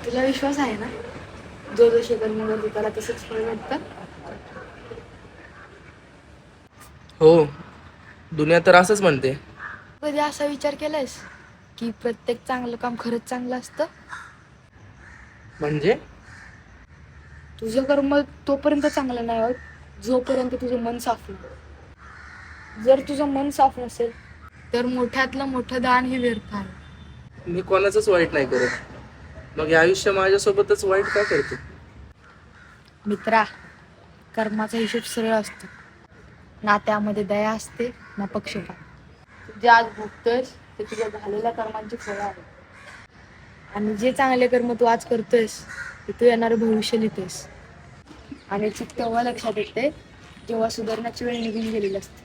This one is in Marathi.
तुला विश्वास आहे ना, जो जसे कर्म करतो त्याला तसंच फळ भेटतं? हो, दुनिया तर असंच म्हणते. कधी असा विचार केलायस की प्रत्येक चांगलं काम खरंच चांगलं असतं? म्हणजे? तुझं कर्म तोपर्यंत चांगलं नाही होत जोपर्यंत तुझं मन साफ नाही. जर तुझं मन साफ नसेल तर मोठ्यातलं मोठं दान हे व्यर्थ आहे. मी कोणाचंच वाईट नाही करत, मग हे आयुष्य माझ्यासोबतच वाईट का करते? मित्रा, कर्माचा हिशोब सरळ असतो. ना त्यामध्ये दया असते ना पक्षपात. तू जे आज भोगतोयस ते तुझ्या झालेल्या कर्मांची फळं आहे. आणि जे चांगले कर्म तू आज करतोयस ते तू येणारं भविष्य लिहितोयस. आणि चूक तेव्हा लक्षात येते जेव्हा सुधारण्याची वेळ निघून गेलेली असते.